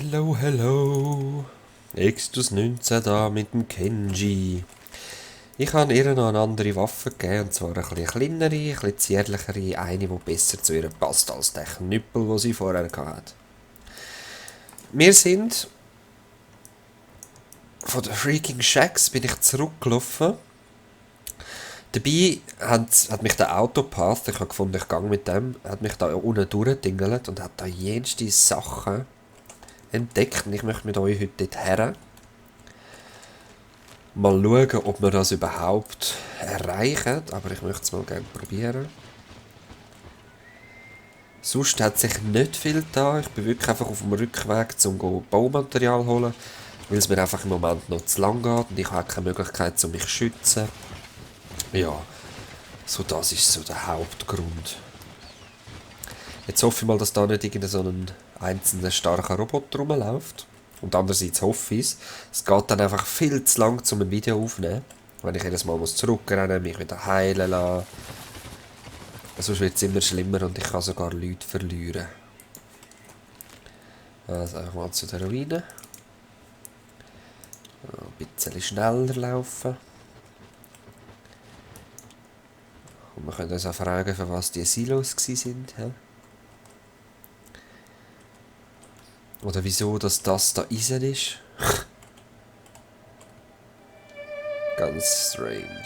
Hello, hello. Extus 19 da mit dem Kenji. Ich habe ihr noch eine andere Waffe gegeben, und zwar eine bisschen kleinere, ein bisschen zierlichere, eine, die besser zu ihr passt als der Knüppel, den sie vorher hatte. Wir sind von den Freaking Shacks bin ich zurückgelaufen. Dabei hat mich der Autopath, ich habe gefunden, ich gehe mit dem, hat mich da unten durchgedingelt und hat da jenste Sachen entdeckt. Und ich möchte mit euch heute dorthin. Mal schauen, ob wir das überhaupt erreichen, aber ich möchte es mal gerne probieren. Sonst hat sich nicht viel da. Ich bin wirklich einfach auf dem Rückweg, um Baumaterial zu holen, weil es mir einfach im Moment noch zu lang geht und ich habe keine Möglichkeit, um mich zu schützen. Ja, so das ist so der Hauptgrund. Jetzt hoffe ich mal, dass da nicht irgendein so ein einzelner starker Roboter rumläuft. Und andererseits hoffe ich es geht dann einfach viel zu lang, um ein Video aufzunehmen. Wenn ich jedes Mal zurückrennen muss, mich wieder heilen lassen. Sonst wird es immer schlimmer und ich kann sogar Leute verlieren. Also einfach mal zu der Ruine. Ein bisschen schneller laufen. Und wir können uns auch fragen, für was die Silos waren. Oder wieso, dass das da Eisen ist. Ganz strange.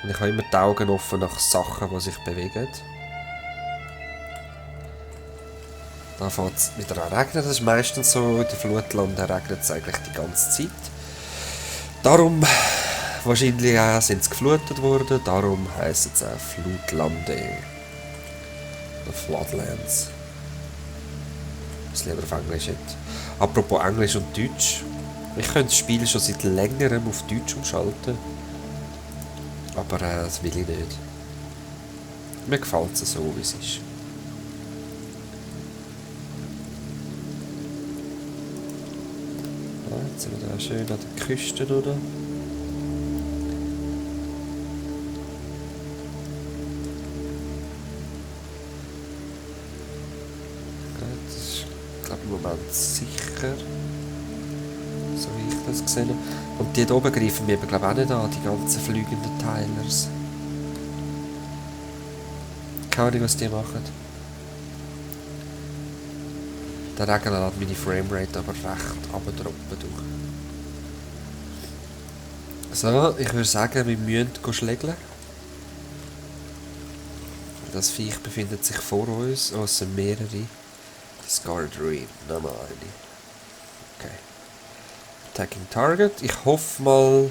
Und ich habe immer die Augen offen nach Sachen, die sich bewegen. Da fängt es wieder an regnen. Das ist meistens so, in den Flutlanden regnet es eigentlich die ganze Zeit. Darum, wahrscheinlich auch sind sie geflutet worden, darum heisst es auch Flutlande. Oder Floodlands. Was lieber auf Englisch hätte. Apropos Englisch und Deutsch. Ich könnte das Spiel schon seit längerem auf Deutsch umschalten. Aber das will ich nicht. Mir gefällt es so, wie es ist. Ja, jetzt sind wir da schön an der Küste, oder? Das ist, glaube ich, im Moment sicher. So wie ich das gesehen habe. Und die da oben greifen mir, glaube ich, auch nicht an, die ganzen fliegenden Teilers. Keine Ahnung, was die machen. Der Regen lässt meine Framerate aber recht abdroppen durch. So, ich würde sagen, wir müssen schlägeln. Das Viech befindet sich vor uns, und es sind mehrere. Discard Ruin, nochmal eine. Okay. Attacking Target. Ich hoffe mal,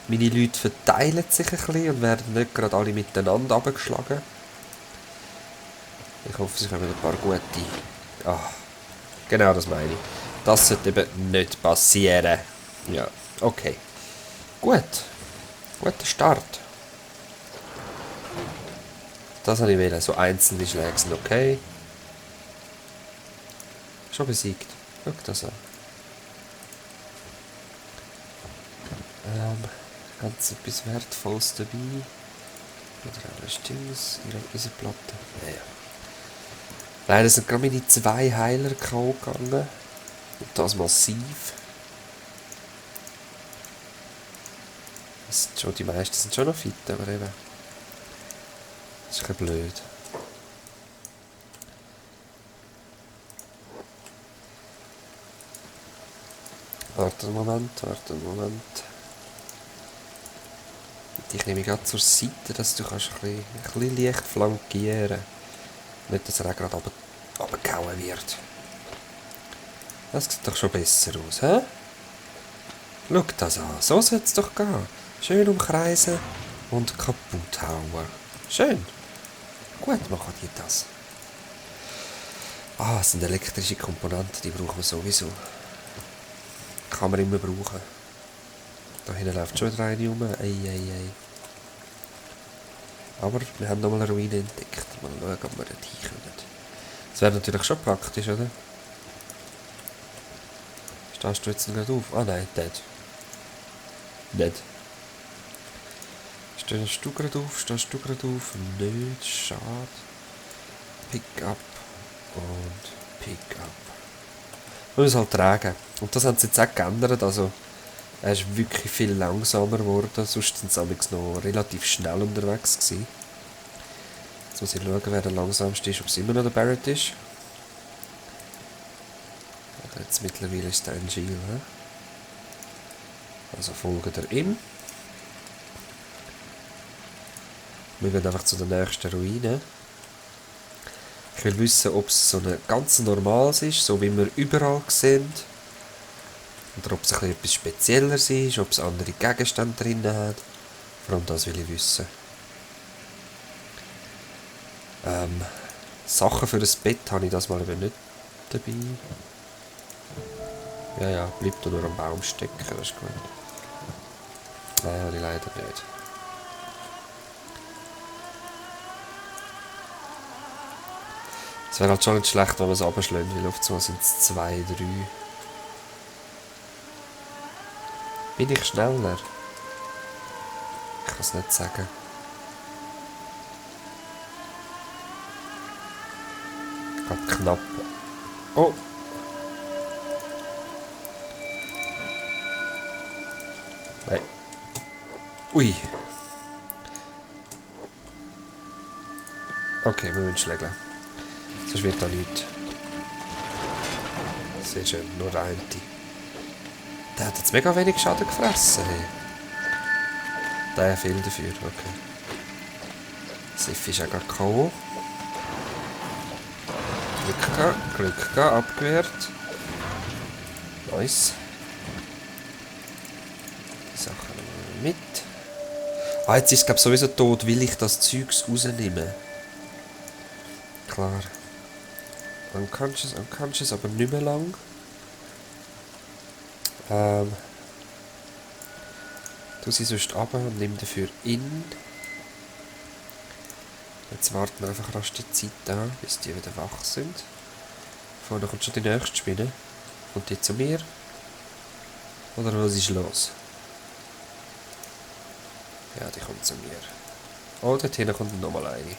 meine Leute verteilen sich ein bisschen und werden nicht gerade alle miteinander abgeschlagen. Ich hoffe, sie kommen ein paar gute. Ah, genau das meine ich. Das sollte eben nicht passieren. Ja, okay. Gut. Guter Start. Das habe ich wählen. So einzelne Schläge sind okay. Schon besiegt. Schau das an. Ganz etwas Wertvolles dabei. Oder auch Stilles. Ihre Platte. Ja. Leider sind gerade meine 2 Heiler K.O. gegangen. Und das massiv. Die meisten sind schon noch fit, aber eben. Das ist ein bisschen blöd. Warte einen Moment. Ich nehme gerade zur Seite, dass du kannst ein bisschen leicht flankieren. Nicht, dass er auch gerade runtergehauen wird. Das sieht doch schon besser aus, hä? Schau das an, so soll es doch gehen. Schön umkreisen und kaputt hauen. Schön. Gut machen die das. Ah, es sind elektrische Komponenten, die brauchen wir sowieso. Kann man immer brauchen. Da hinten läuft schon wieder eine rum. Ei. Aber wir haben nochmal eine Ruine entdeckt. Mal schauen, ob wir dort hin können. Das wäre natürlich schon praktisch, oder? Stehst du jetzt noch gerade auf? Ah nein, dead. Stehst du gerade auf? Nicht, schade. Pick up. Und Pickup. Man muss halt tragen. Und das haben sie jetzt auch geändert. Also, er ist wirklich viel langsamer geworden. Sonst sind sie noch relativ schnell unterwegs gewesen. Jetzt muss ich schauen, wer der langsamste ist. Ob es immer noch der Barrett ist. Oder jetzt mittlerweile ist der Angel. He? Also folgen wir ihm. Wir gehen einfach zu der nächsten Ruine. Ich will wissen, ob es so ein ganz normales ist, so wie wir überall sehen. Oder ob es etwas Spezielleres ist, ob es andere Gegenstände drin hat. Vor allem das will ich wissen. Sachen für das Bett habe ich das mal eben nicht dabei. Ja, bleibt nur am Baum stecken, das ist gut. Nein, habe ich leider nicht. Es wäre halt schon nicht schlecht, wenn man es abschlägt, weil oft so sind es 2, 3. Bin ich schneller? Ich kann es nicht sagen. Gerade knapp. Oh! Nein. Ui! Okay, wir müssen schlägeln. Sonst wird da nichts. Sehr schön, nur der eine. Der hat jetzt mega wenig Schaden gefressen. Hey. Der viel dafür, okay. Sif ist auch gerade K.O. Glück gehabt, abgewehrt. Nice. Die Sachen nehmen wir mit. Ah, jetzt ist es glaube sowieso tot, weil ich das Zeugs rausnehme. Klar. Unconscious, aber nicht mehr lang. Tu sie sonst runter und nimm dafür in. Jetzt warten wir einfach rasch die Zeit an, bis die wieder wach sind. Vorne kommt schon die nächste Spinne. Kommt die zu mir? Oder was ist los? Ja, die kommt zu mir. Oh, dort hinten kommt nochmal eine.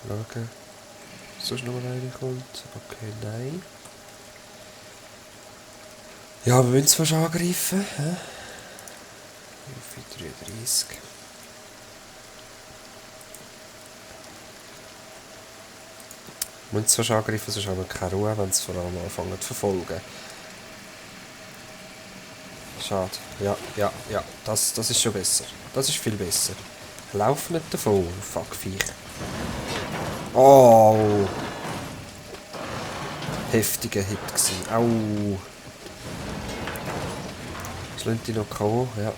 Schauen. Sonst nochmal eine kommt. Okay, nein. Ja, wir müssen es fast angreifen. 33. Wir müssen es fast angreifen, sonst haben wir keine Ruhe, wenn sie vor allem anfangen zu verfolgen. Schade. Ja. Das ist schon besser. Das ist viel besser. Lauf nicht davon, fuck Viech. Oh! Heftiger Hit gewesen. Au! Schlönt die noch K.O., ja.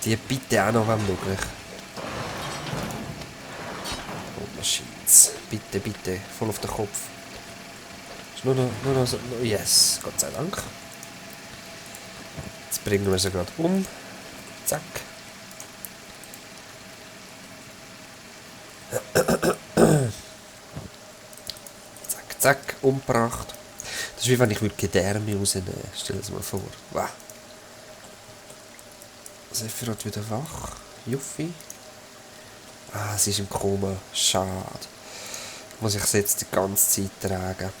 Die bitte auch noch, wenn möglich. Oh, Maschins. Bitte. Voll auf den Kopf. Ist nur noch so. Yes, Gott sei Dank. Jetzt bringen wir sie gerade um. Zack. Zack, umgebracht. Das ist wie wenn ich Gedärme rausnehmen würde. Stell dir das mal vor. Wow. Sephiroth wieder wach. Juffi. Ah, sie ist im Koma. Schade. Muss ich sie jetzt die ganze Zeit tragen.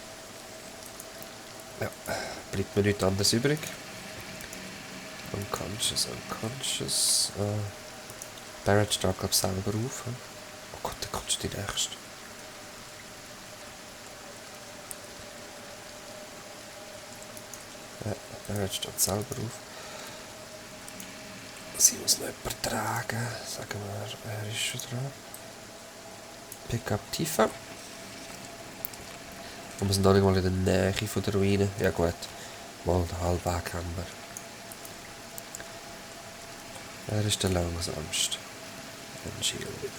Ja, bleibt mir nichts anderes übrig. Unconscious. Barrett steht, glaube ich, selber auf. Oh Gott, da kommt schon die nächste. Ja, Barrett steht selber auf. Sie muss noch jemanden tragen. Sagen wir, er ist schon dran. Pickup Tifa. Und wir sind noch nicht mal in der Nähe von der Ruine. Ja gut, mal den Halbweg haben wir. Er ist der langsamste. Ein Schild wieder.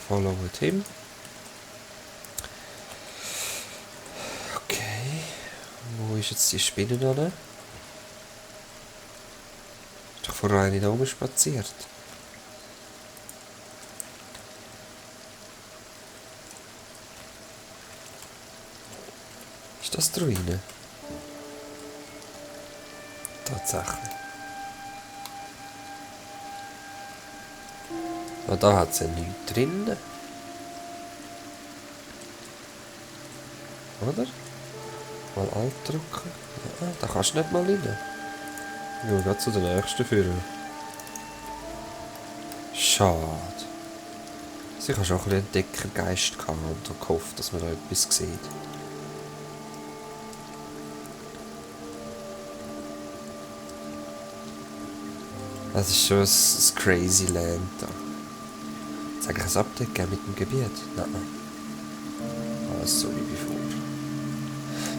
Follow with him. Okay. Wo ist jetzt die Spinne noch? Ist doch vorher eine da oben spaziert. Ist das die Ruine? Tatsächlich. Ah, da hat es ja nichts drin. Oder? Mal Alt drücken. Ja, da kannst du nicht mal rein. Gehen wir gleich zu der nächsten führen. Schade. Also ich habe schon ein bisschen Entdeckergeist gehabt und gehofft, dass man da etwas sieht. Das ist schon ein crazy Land da. Jetzt eigentlich ein Update geben mit dem Gebiet? Nein. Alles so wie bevor.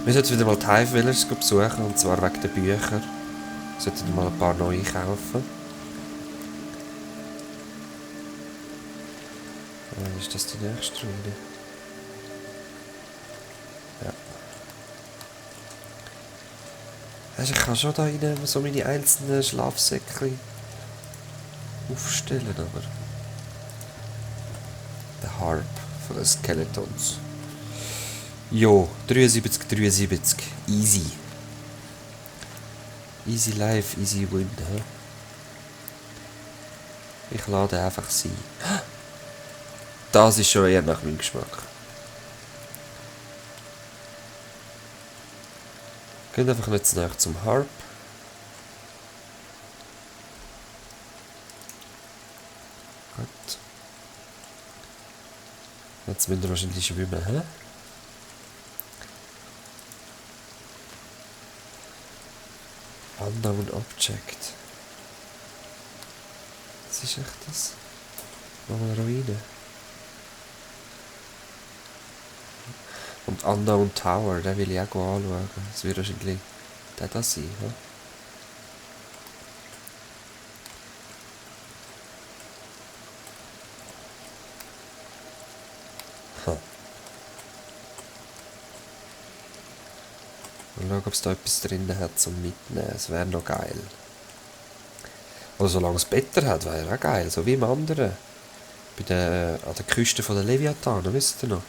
Wir sollten wieder mal die Hive Village besuchen, und zwar wegen den Büchern. Wir sollten mal ein paar neue kaufen. Ist das die nächste Ruine? Ja. Also ich kann schon da rein so meine einzelnen Schlafsäckchen aufstellen, aber... Der Harp von den Skeletons. Jo, 73, 73. Easy. Easy life, easy win. He? Ich lade einfach sein. Das ist schon eher nach meinem Geschmack. Geht einfach nicht zu nahe zum Harp. Gut. Jetzt müssen wir wahrscheinlich schwimmen, hä? Unknown Object. Was ist echt das? Nochmal eine Ruine. Und Unknown Tower, den will ich auch anschauen. Das wird wahrscheinlich der da sein, hä? Mal schauen, ob es da etwas drin hat zum Mitnehmen. Es wäre noch geil. Oder solange es Better hat, wäre auch geil. So wie im anderen. An der Küste von der Leviathan, wisst ihr noch?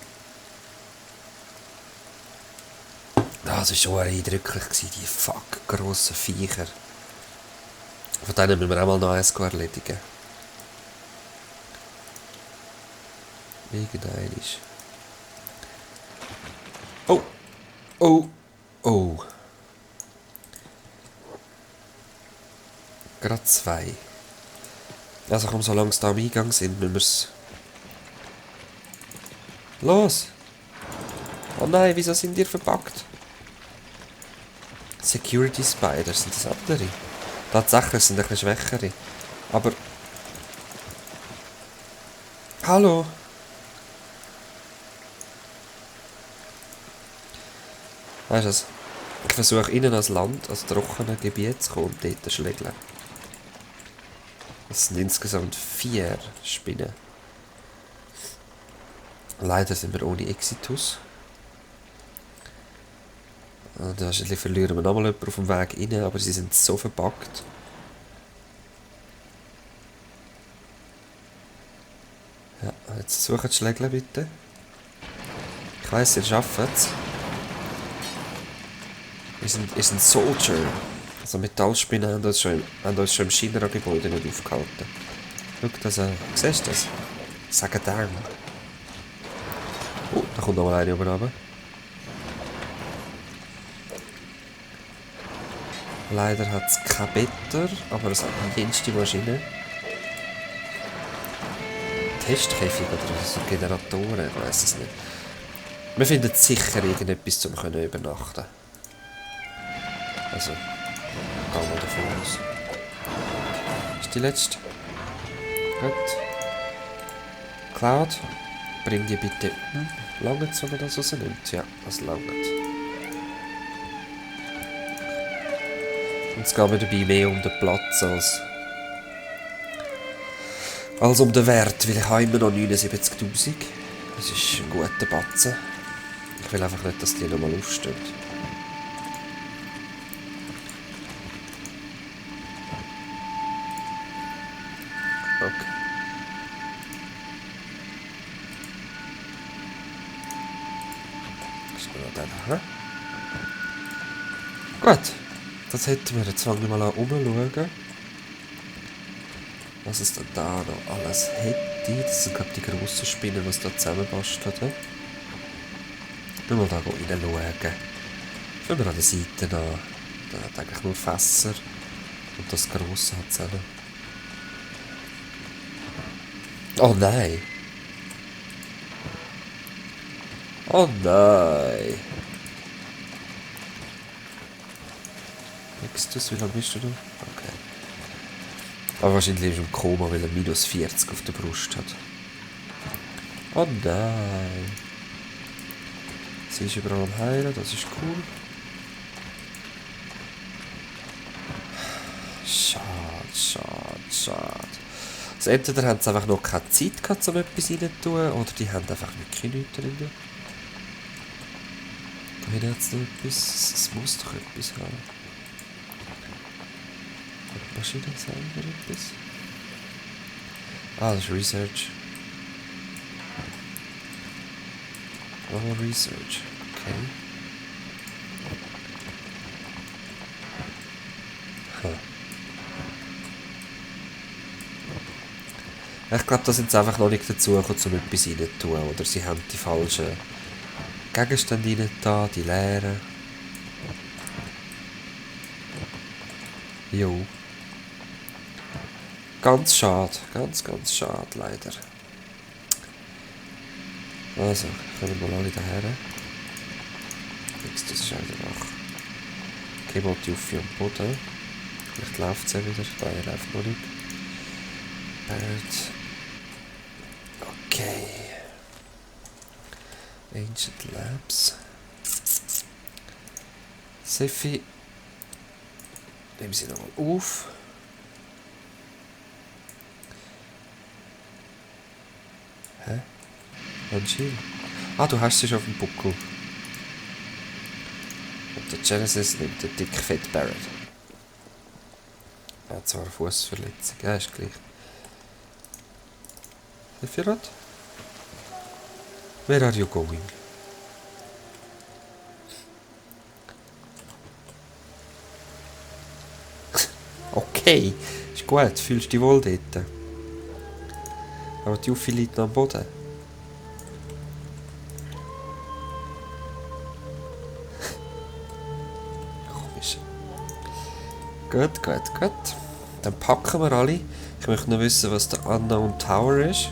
Das war schon eindrücklich, die fuck grossen Viecher. Von denen müssen wir auch mal noch eins erledigen. Irgendeinisch. Oh! Oh! Oh! Gerade zwei. Also komm, solange sie da am Eingang sind, müssen wir es... Los! Oh nein, wieso sind die verpackt? Security Spiders, sind das andere? Tatsächlich sind ein bisschen schwächere. Aber... Hallo! Weißt du was? Ich versuche innen ans Land, als trockenes Gebiet zu kommen und dort zu schlägeln. Es sind insgesamt 4 Spinnen. Leider sind wir ohne Exitus. Und wahrscheinlich verlieren wir nochmal jemanden auf dem Weg rein, aber sie sind so verpackt. Ja, jetzt suchen die Schlägler bitte. Ich weiss, ihr schafft es. Ihr sind Soldier. Also Metallspinnen haben uns schon im Shinra-Gebäude nicht aufgehalten. Schau, siehst du das? Sagen Darm. Oh, da kommt noch mal eine oben runter. Leider hat es kein Better, aber es hat eine jenste Maschine. Testkäfig oder so Generatoren, ich weiss es nicht. Wir finden sicher irgendetwas, zum übernachten. Also, gehen wir davon aus. Ist die letzte? Gut. Cloud, bring die bitte um. Lange wenn man das rausnimmt? Ja, das langt. Und es geht mir dabei mehr um den Platz als um den Wert, weil ich habe immer noch 79'000. Das ist ein guter Batzen. Ich will einfach nicht, dass die nochmal aufstehen. Okay. Ist noch der da? Gut, das hätten wir. Jetzt fangen wir mal an umschauen, was es denn da noch alles hätte. Das sind, glaube ich, die grossen Spinnen, die es da zusammenbasteln. Nur mal da reinschauen. Fangen wir an der Seite an. Da hat eigentlich nur Fässer. Und das Grosse hat es auch noch. Oh nein! Oh nein! Nixtus, wie lange bist du noch? Okay. Aber wahrscheinlich ist er im Koma, weil er minus 40 auf der Brust hat. Oh nein! Sie ist überall am Heilen, das ist cool. Schade, schade, schade. Also entweder haben sie einfach noch keine Zeit gehabt, um etwas rein zu tun, oder die haben einfach wirklich nichts drin. Da hinten hat es noch etwas. Es muss doch etwas haben. Hat die Maschine selber etwas? Ah, das ist Research. Oh, Research. Okay. Huh. Ich glaube, da sind sie einfach noch nicht dazu gekommen, um etwas rein zu tun. Oder sie haben die falschen Gegenstände rein da, die leeren. Jo. Ganz schade. Ganz, ganz schade, leider. Also, können wir mal alle daher. Jetzt ist es wieder nach. Okay, mal die Uffi am Boden. Vielleicht läuft es ja wieder. Nein, er läuft noch nicht. Bird. Okay. Ancient Labs. Seffi. Nehmen sie nochmal auf. Hä? Ein Schild. Ah, du hast sie schon auf dem Buckel. Und der Genesis nimmt den dick fett Barrett. Er hat zwar eine Fußverletzung, ja, ist gleich. Sephiroth? Where are you going? Okay, ist gut, fühlst du dich wohl dort. Aber die Uffi liegt noch am Boden. Komisch. Gut, gut, gut. Dann packen wir alle. Ich möchte noch wissen, was der Unknown Tower ist.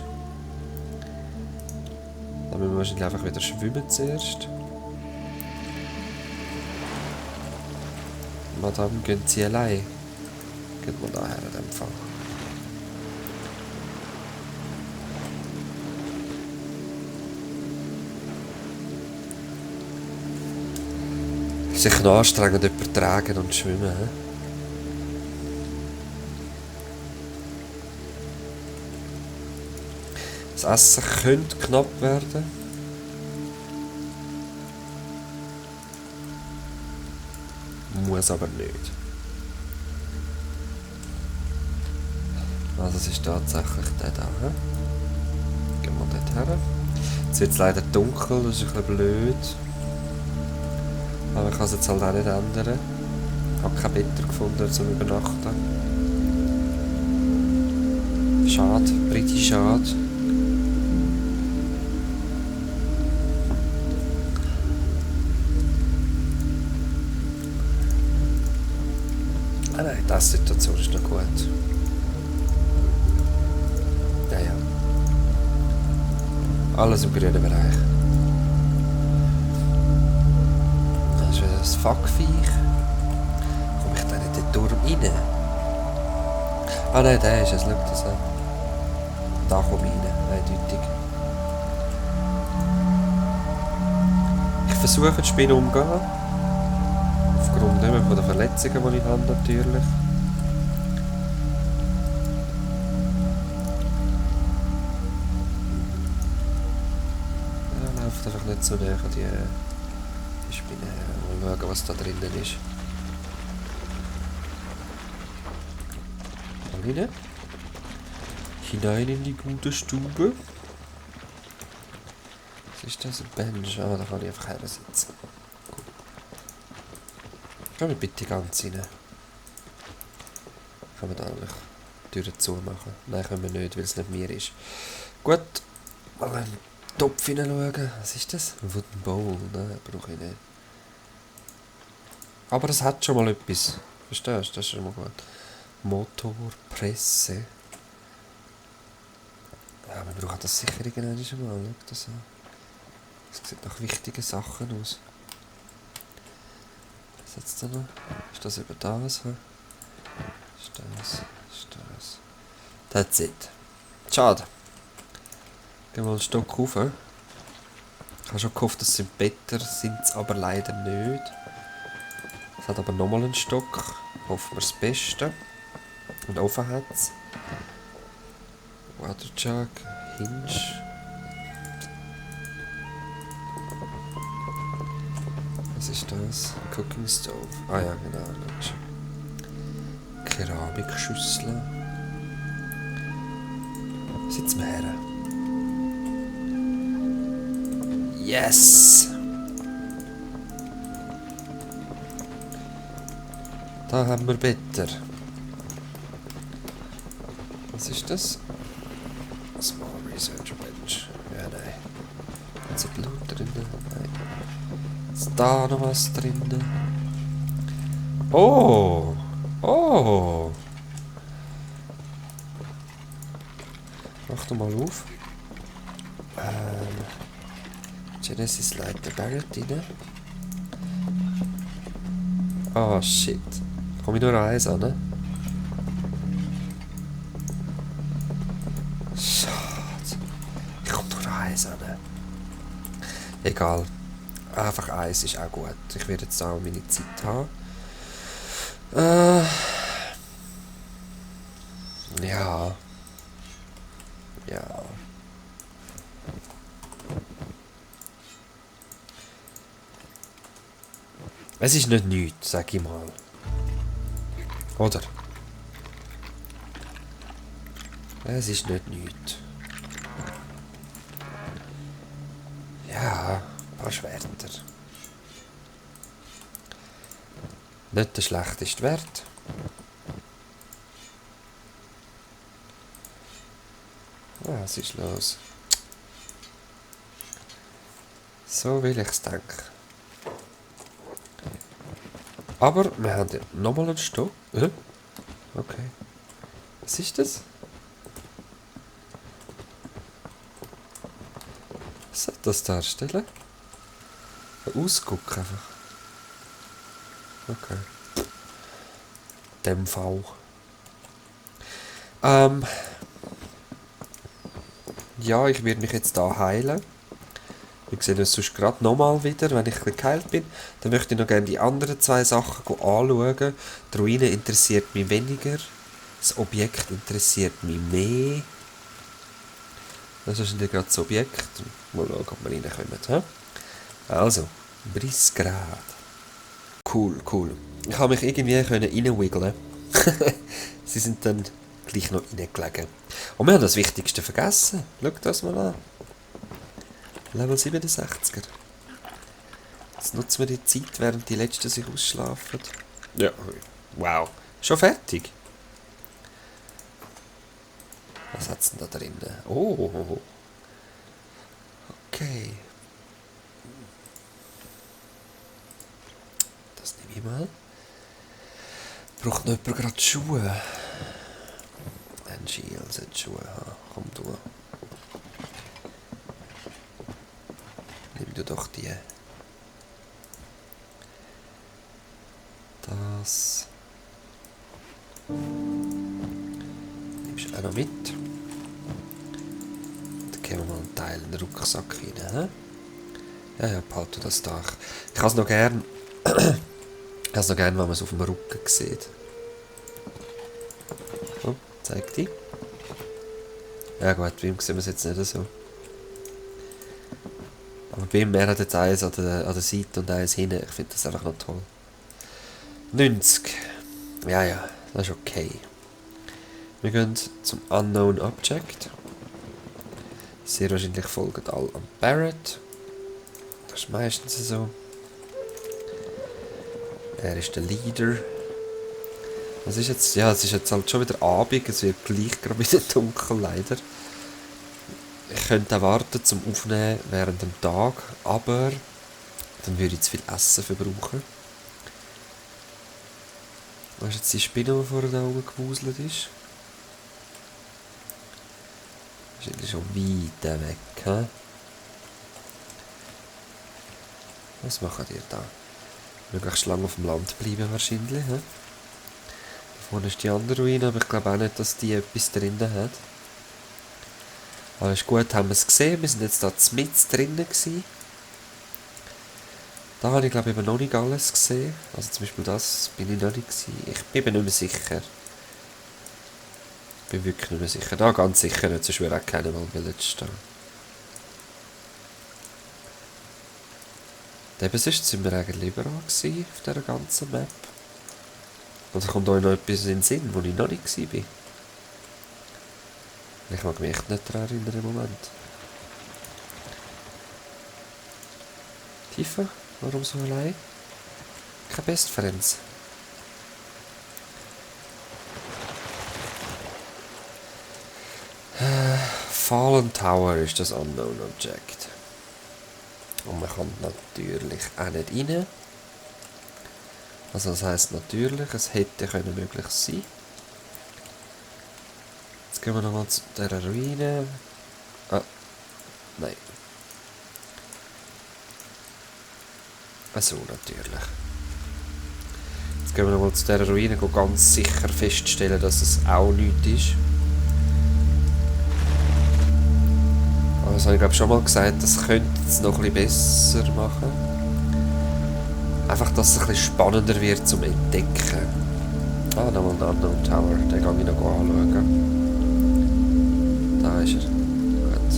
Dann müssen wir wahrscheinlich einfach wieder schwimmen zuerst. Madame, gehen Sie allein? Geht mal daher in dem Fall. Sich noch anstrengend übertragen und schwimmen. He? Das Essen könnte knapp werden. Muss aber nicht. Also es ist tatsächlich der da. He? Gehen wir dort her. Jetzt wird es leider dunkel, das ist ein bisschen blöd. Aber ich kann es jetzt halt auch nicht ändern. Ich habe kein Bett gefunden zum Übernachten. Schade, richtig schade. Ah nein, die Situation ist noch gut. Ja, ja. Alles im grünen Bereich. Das ist wieder das Fuckviech. Komme ich da nicht in den Turm rein? Ah nein, der ist es. Schau das an. Da komme ich rein, eindeutig. Ich versuche die Spinne umzugehen. Aufgrund von den Verletzungen, die ich habe, natürlich. Ja, läuft einfach nicht so näher an die Spinne her. Mal schauen, was da drinnen ist. Mal rein. Hinein in die gute Stube. Was ist das? Ein Bench? Ah, da kann ich einfach her sitzen. Können wir bitte ganz rein? Können wir da eigentlich die Türen zumachen? Nein, können wir nicht, weil es nicht mir ist. Gut, mal in den Topf hineinschauen. Was ist das? Ein Wooden Bowl. Nein, brauche ich nicht. Aber es hat schon mal etwas. Verstehst du? Das ist schon mal gut. Motorpresse. Ja, wir brauchen das sicher irgendwann schon mal. Schau das an. Das sieht nach wichtigen Sachen aus. Was hat es da noch? Ist das über das? Ist das? Ist das? That's it. Schade. Gehen wir einen Stock rauf. Ich habe schon gehofft, es sind Better, sind es aber leider nicht. Es hat aber nochmal einen Stock. Hoffen wir das Beste. Und offen hat es. Water Jug, Hinge. Was ist das? Cooking Stove. Ah ja, genau. Keramikschüssel. Sitz mal her. Yes! Da haben wir Better. Was ist das? Small Research Bench. Ja, nein. Ist ein Blut drin? Nein. Ist da noch was drin? Oh! Oh! Mach doch mal auf. Genesis Light Barrett rein. Oh shit. Komm ich nur eins an, ne? Schade. Ich komm nur eins an. Egal. Einfach eins ist auch gut. Ich werde jetzt auch meine Zeit haben. Ja. Ja. Es ist nicht nichts, sag ich mal. Oder? Es ist nicht nichts. Ja, ein paar Schwerter. Nicht der schlechteste Wert. Was ist los? So will ich's denken. Aber wir haben ja nochmal einen Stock. Okay. Was ist das? Was soll das darstellen? Ein Ausguck einfach. Okay. In dem Fall. Ja, ich werde mich jetzt hier heilen. Wir sehen uns sonst gerade nochmal wieder, wenn ich ein bisschen geheilt bin. Dann möchte ich noch gerne die anderen zwei Sachen anschauen. Die Ruine interessiert mich weniger. Das Objekt interessiert mich mehr. Das ist wahrscheinlich gerade das Objekt. Mal schauen, ob wir reinkommen. He? Also, Brisgrad. Cool, cool. Ich habe mich irgendwie reinwiggeln. Sie sind dann gleich noch reingelegen. Und wir haben das Wichtigste vergessen. Schau das mal an. Level 67er. Jetzt nutzen wir die Zeit, während die Letzten sich ausschlafen. Ja, wow. Schon fertig? Was hat es denn da drin? Oh. Okay. Das nehme ich mal. Braucht noch jemand gerade Schuhe? Ein Shield sollte Schuhe haben. Komm du. Nimm du doch die. Das. Nimmst du auch noch mit. Dann geben wir mal einen Teil in den Rucksack rein. He? Ja, behalte das da. Ich habe es noch gern. Ich habe es noch gern, wenn man es auf dem Rücken sieht. Oh, zeig die. Ja gut, bei ihm sehen wir es jetzt nicht so. Aber bei ihm, er hat jetzt eins an der Seite und eins hinten. Ich finde das einfach noch toll. 90. Ja, das ist okay. Wir gehen zum Unknown Object. Sehr wahrscheinlich folgen alle an Barrett. Das ist meistens so. Er ist der Leader. Was ist jetzt? Ja, es ist jetzt halt schon wieder Abend. Es wird gleich gerade wieder dunkel, leider. Ich könnte auch warten zum Aufnehmen während dem Tag, aber dann würde ich zu viel Essen verbrauchen. Was ist jetzt die Spinne, die vorher da oben gewuselt ist? Ist eigentlich schon weit weg, he? Was macht ihr da? Möglichst lange auf dem Land bleiben wahrscheinlich, he? Da vorne ist die andere Ruine, aber ich glaube auch nicht, dass die etwas drinnen hat. Aber ist gut, haben wir es gesehen. Wir sind jetzt da mitten drinnen gewesen. Da habe ich glaube ich eben noch nicht alles gesehen. Also zum Beispiel das bin ich noch nicht gewesen. Ich bin mir nicht mehr sicher. Ich bin wirklich nicht mehr sicher. Da ganz sicher nicht, sonst wäre auch keiner mal Village stehen. Eben sonst sind wir eigentlich überall gewesen, auf dieser ganzen Map. Also kommt euch noch etwas in den Sinn, wo ich noch nicht gewesen bin. Ich mag mich echt nicht daran erinnern im Moment. Tifa, warum so allein? Kein Best Friends. Fallen Tower ist das Unknown Object. Und man kommt natürlich auch nicht rein. Also das heisst natürlich, es hätte können möglich sein. Jetzt gehen wir nochmal zu dieser Ruine. Ah, nein. So natürlich. Jetzt gehen wir nochmal zu dieser Ruine, ganz sicher feststellen, dass es auch nichts ist. Aber das habe ich glaube schon mal gesagt, das könnte es noch ein bisschen besser machen. Einfach, dass es ein bisschen spannender wird zum Entdecken. Ah, nochmal ein Unknown Tower, den gehe ich noch anschauen. Da ist er. Gut.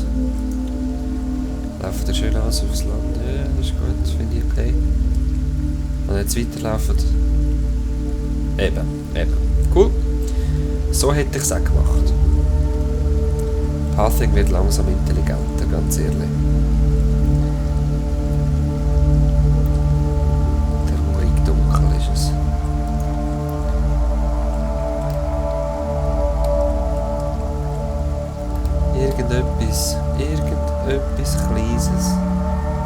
Läuft er schön aus aufs Land? Ja, das ist gut, finde ich okay. Und jetzt weiterlaufen. Eben. Cool. So hätte ich es auch gemacht. Pathing wird langsam intelligenter, ganz ehrlich. Der ruhig dunkel ist es. Irgendetwas Kleines.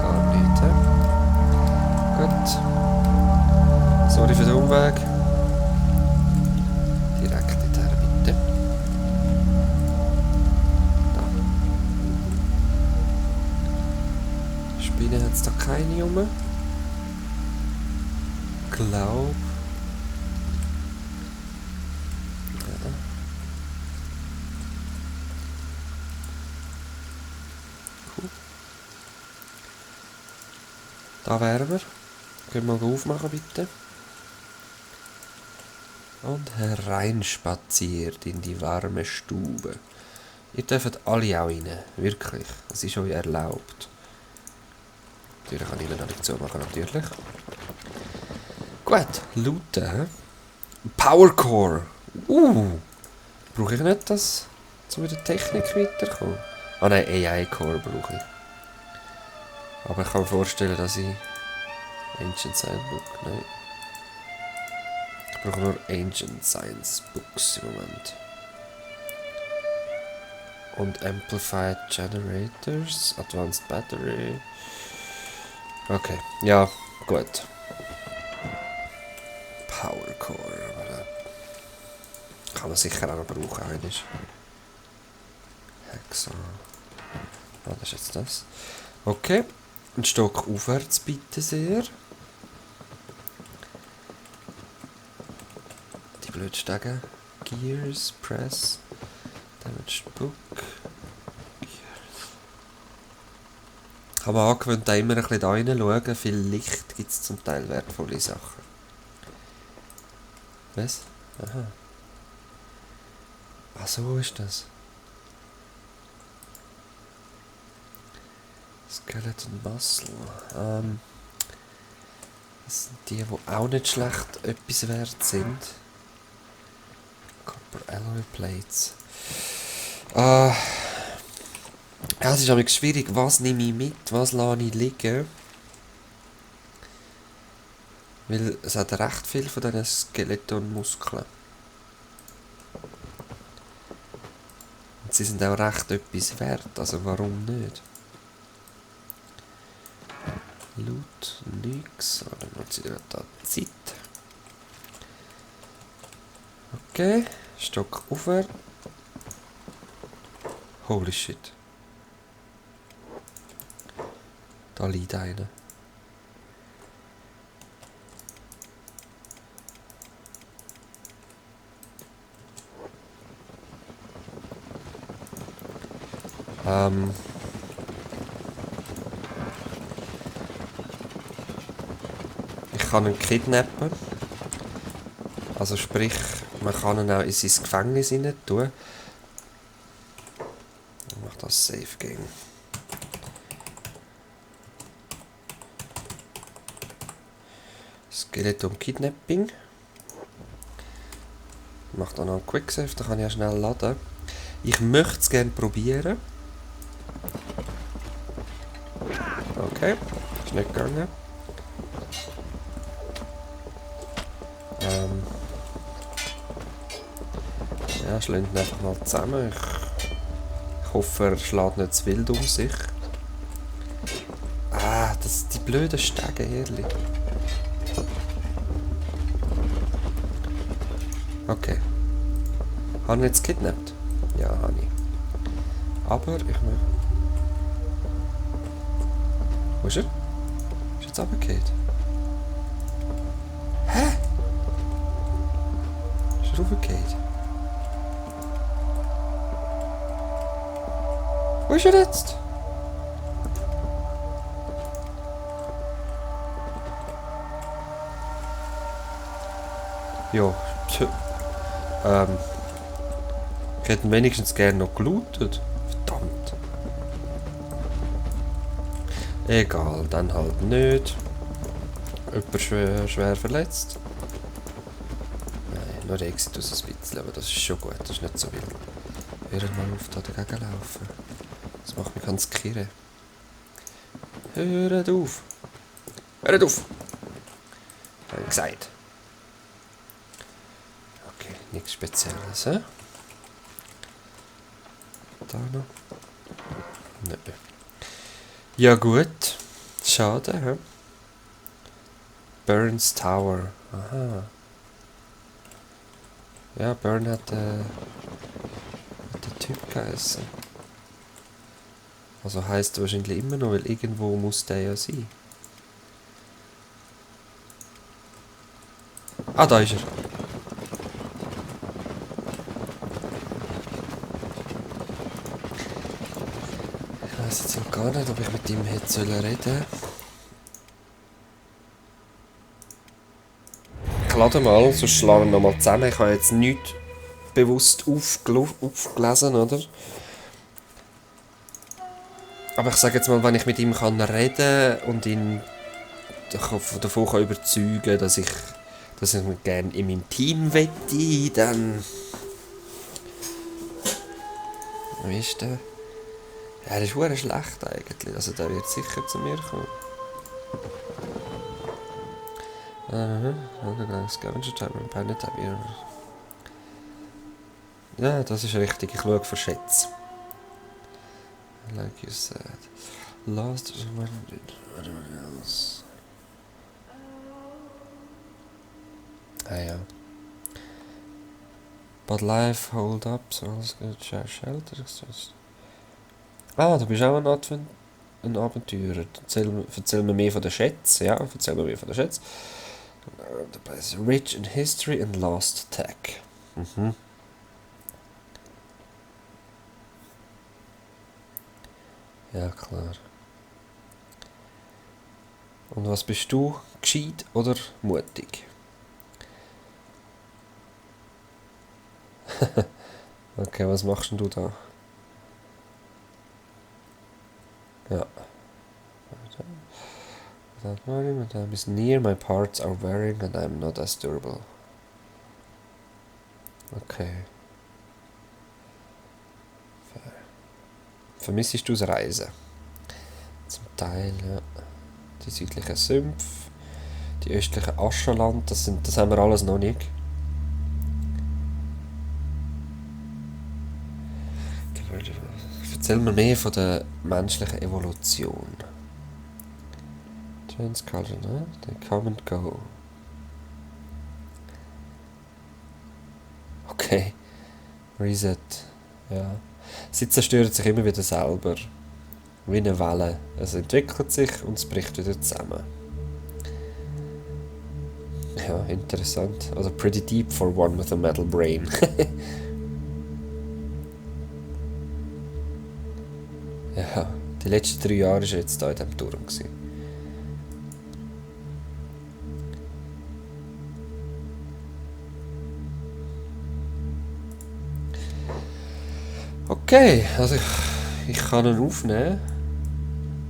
Gar nicht, he? Gut. Sorry für den Umweg. Direkt hinterher, bitte. Da. Spinnen hat es da keine rum. Glaub. Ja. Cool. Da wären wir. Können wir mal aufmachen, bitte. Und hereinspaziert in die warme Stube. Ihr dürft alle auch rein. Wirklich. Es ist euch erlaubt. Natürlich kann ich noch nicht zumachen, natürlich. Gut. Looten. Power Core. Brauche ich nicht das, um mit der Technik weiterzukommen? Ah nein, AI Core brauche ich. Aber ich kann mir vorstellen, dass ich Ancient Science Book, nein. Ich brauche nur Ancient Science Books im Moment. Und Amplified Generators, Advanced Battery. Okay, ja, gut. Power Core, kann man sicher auch noch brauchen, wenn ich. Hexa. Ah, das ist jetzt das. Okay. Ein Stock aufwärts, bitte sehr. Die Blödstege. Gears, Press. Damaged Book. Gears. Ich habe mir angewöhnt, da immer ein bisschen da reinschauen. Viel Licht gibt es zum Teil wertvolle Sachen. Was? Aha. Ach, so ist das. Skeleton Muscle. Das sind die auch nicht schlecht etwas wert sind. Copper Alloy Plates. Ja, es ist aber schwierig. Was nehme ich mit? Was lasse ich liegen? Weil es hat recht viel von diesen Skeletonmuskeln. Und sie sind auch recht etwas wert, also warum nicht? Loot, nix. Oh, dann nutze ich da Zeit. Okay, Stock aufwärts. Holy shit. Da liegt einer. Ich kann ihn kidnappen. Also sprich, man kann ihn auch in sein Gefängnis rein tun. Ich mach das Safe Game. Skeleton Kidnapping. Ich mach dann noch einen Quicksave, da kann ich ja schnell laden. Ich möchte es gerne probieren. Okay, ist nicht gegangen. Ja, schlägt ihn einfach mal zusammen. Ich hoffe, er schlägt nicht zu wild um sich. Ah, die blöden Stege, ehrlich. Okay. Habe ich jetzt gekidnappt? Ja, habe ich. Aber ich möchte... Wo ist er? Ist jetzt runtergefallen? Hä? Ist er runtergefallen? Wo ist er jetzt? Ja, ich hätte ihn wenigstens gerne noch gelootet. Verdammt. Egal, dann halt nicht. Jemand schwer verletzt. Nein, nur der Exitus ein bisschen, aber das ist schon gut, das ist nicht so wild. Hör mal auf, da dagegen laufen. Das macht mich ganz kirre. Hört auf! Hört auf! Hab ich gesagt. Okay, nichts Spezielles, hä? Da noch? Nö. Ja gut. Schade, hä? Burns Tower. Aha. Ja, Burn hat der Typ geheißen. Also heisst wahrscheinlich immer noch, weil irgendwo muss der ja sein. Ah, da ist er. Ich weiss jetzt auch gar nicht, ob ich mit ihm hätte reden sollen. Ich lade mal, sonst schlagen wir nochmal zusammen. Ich habe jetzt nichts bewusst aufgelesen, oder? Aber ich sage jetzt mal, wenn ich mit ihm kann reden und ihn davon kann überzeugen, dass ich ihn gerne in meinem Team wette, dann... Wie ist der? Ja, der ist verdammt schlecht eigentlich. Also der wird sicher zu mir kommen. Scavenger Time und Planet Time. Ja, das ist richtig. Ich schaue für Schätze. Like you said. Last is what else. Ah ja. But life hold up, so alles good. Share shelter. Ah, du bist auch ein Abenteurer. Erzähl mir mehr von den Schätzen. Ja, erzähl mir mehr von den Schätzen. The place is rich in history and lost tech. Mhm. Ja, klar. Und was bist du? Gescheit oder mutig? Okay, was machst denn du da? Ja. Without worrying, my time is near, my parts are wearing and I'm not as durable. Okay. Fair. Vermissest du das Reisen? Zum Teil, ja. Die südlichen Sümpfe, Die östlichen Aschenland, das haben wir alles noch nicht. Erzähl mir mehr von der menschlichen Evolution. Transculture, ne? They come and go. Okay. Reset. Ja. Sie zerstören sich immer wieder selber. Wie eine Welle. Es entwickelt sich und es bricht wieder zusammen. Ja, interessant. Also pretty deep for one with a metal brain. Ja, die letzten 3 Jahre war jetzt hier in diesem Turm. Okay, also ich kann ihn aufnehmen.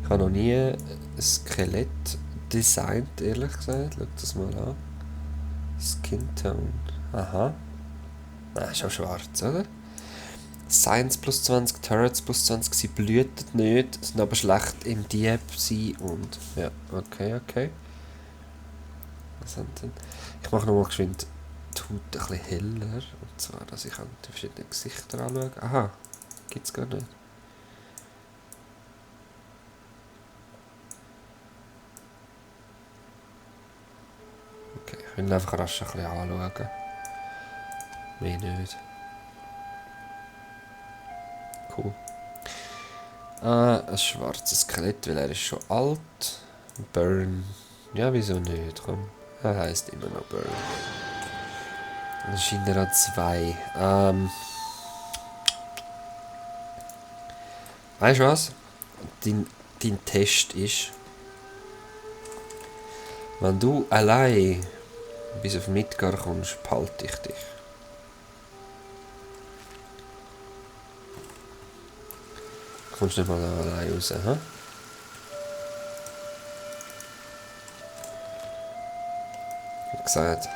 Ich habe noch nie ein Skelett designt, ehrlich gesagt. Schau das mal an. Skin Tone. Aha. Ah, ist auch schwarz, oder? Science plus 20, Turrets plus 20, sie blühten nicht, sind aber schlecht im Dieb sein und... Ja, okay. Was haben denn? Ich mache nochmal geschwind die Haut ein bisschen heller. Und zwar, dass ich die verschiedenen Gesichter anschaue. Aha, gibt's gar nicht. Okay, ich will einfach rasch ein bisschen anschauen. Mehr nicht. Cool. Ein schwarzes Skelett, weil er ist schon alt. Burn. Ja, wieso nicht? Komm. Er heisst immer noch Burn. Dann scheint er an 2. Weißt du was? Dein Test ist, wenn du allein bis auf Midgar kommst, behalte ich dich. Du kommst nicht mal allein raus, hä? Wie gesagt,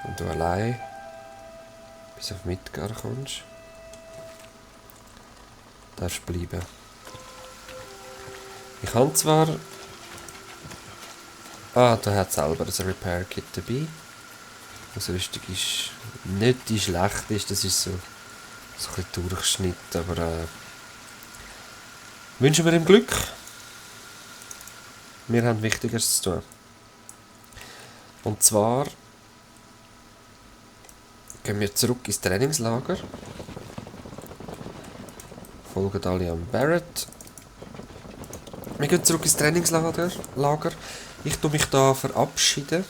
wenn du allein bis auf Midgar kommst, darfst du bleiben. Ich habe zwar... da hat es selber ein Repair-Kit dabei. Ausrüstung ist nicht die schlechteste, das ist so ein bisschen Durchschnitt, aber wünschen wir ihm Glück. Wir haben Wichtigeres zu tun. Und zwar gehen wir zurück ins Trainingslager. Folgen alle an Barrett. Wir gehen zurück ins Trainingslager. Ich tue mich da verabschieden.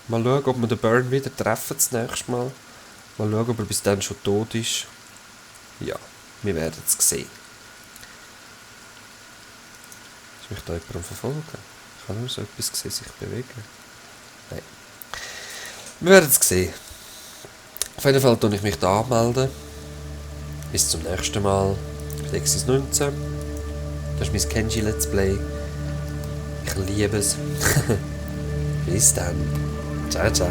Mal schauen, ob wir den Burn wieder treffen das nächste Mal. Mal schauen, ob er bis dann schon tot ist. Ja, wir werden es sehen. Ist mich da jemand verfolgen? Ich habe nur so etwas gesehen, sich bewegen. Nein. Wir werden es sehen. Auf jeden Fall tue ich mich da anmelden. Bis zum nächsten Mal. Lexis 19. Das ist mein Kenji Let's Play. Ich liebe es. Bis dann. Ciao, ciao.